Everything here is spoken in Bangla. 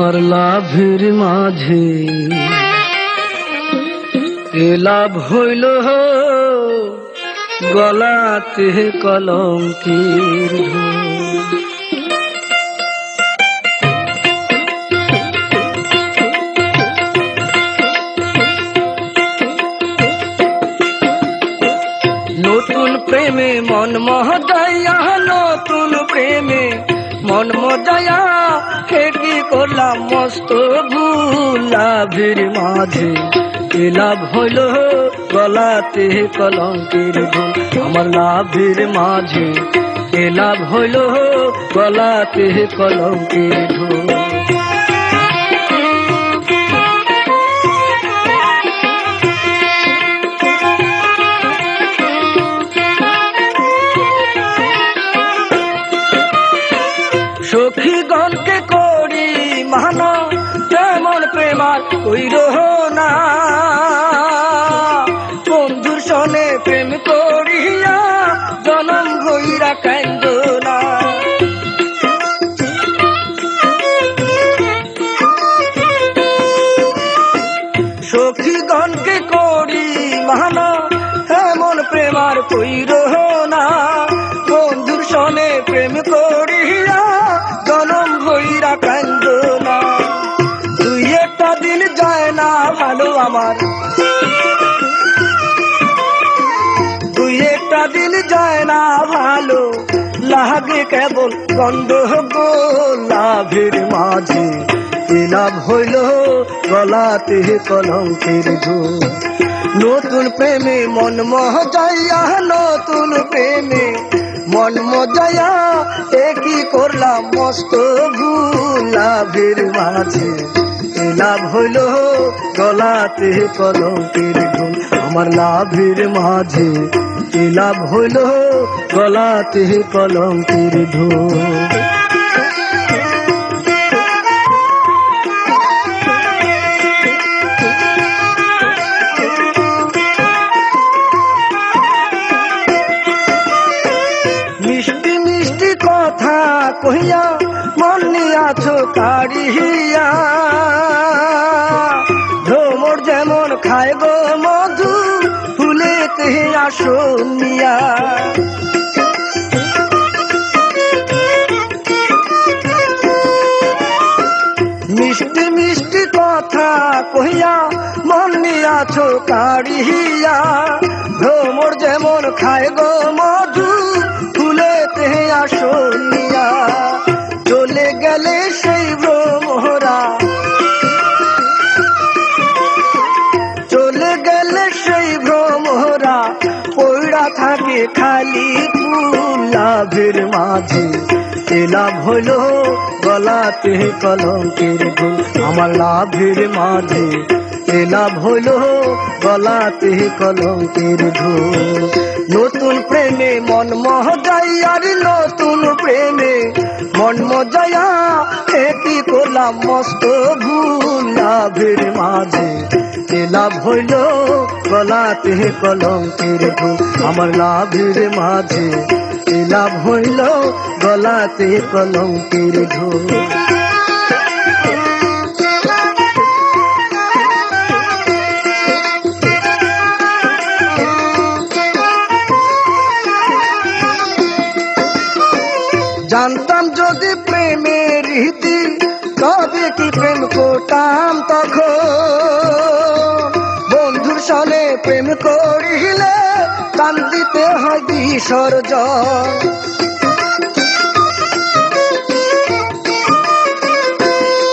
আমার লাভের মাঝে এ লাভ হইল গলাতে কলঙ্কের ঢোল। নতুন প্রেমে মন মহজাইয়া, নতুন প্রেমে মন মজায়া, কি করলাম মস্ত ভুল। লাভের মাঝে এ লাভ হইল গলাতে কলঙ্কের ঢোল। আমার লাভের মাঝে এ লাভ হইল গলাতে কলঙ্কের ঢোল। সখীগণকে করি মানা, তেমন প্রেমার কইর না। বন্ধুর সনে প্রেম করিয়া জনম হইরা কান্দ না। সখীগণকে করি মানা, তেমন প্রেমার কইর না। বন্ধুর সনে প্রেম করিয়া জনম হইরা কান্দ না। দুই একটা দিন যায় না ভালো আমার, দুই একটা দিন যায় না ভালো, লাগে কেবল গন্ডগোল। লাভের মাঝে এ লাভ হইল গলাতে কলঙ্কের ঢোল। নতুন প্রেমে মন মজাইয়া, নতুন প্রেমে মন মজায়া, কি করলাম মস্ত ভুল। লাভের মাঝে এ লাভ হইল গলাতে কলঙ্কের ঢোল। আমার লাভের মাঝে এ লাভ হইল গলাতে কলঙ্কের ঢোল। মিষ্টি মিষ্টি কথা কহিয়া মন নিয়াছো কাড়িয়া, ভ্রমর যেমন খায় গো মধু, ফুলেতে আসনিয়া। মিষ্টি মিষ্টি কথা কহিয়া মন নিয়াছো কাড়িয়া, ভ্রমর যেমন খায় গো মধু, ফুলেতে আসনিয়া। চলে গেলে সেই ভ্রমরা, চলে গেলে সেই ভ্রমরা, পইড়া থাকে খালি ফুল। লাভের মাঝে এ লাভ হইল গলাতে কলঙ্কের ঢোল। আমার লাভের মাঝে এ লাভ হইল গলাতে কলঙ্কের ঢোল। নতুন প্রেমে মন মজাইয়া, নতুন প্রেমে মন মজায়া, কি করলাম মস্ত ভুল। লাভের মাঝে এ লাভ হইল গলাতে কলঙ্কের ঢোল। আমার লাভের মাঝে এ লাভ হইল গলাতে কলঙ্কের ঢোল। জানতাম যদি প্রেমের রীতি, তবে কি প্রেম করতাম তখন। বন্ধুর সনে প্রেম করিলে কান্দিতে হয় বিসর্জন।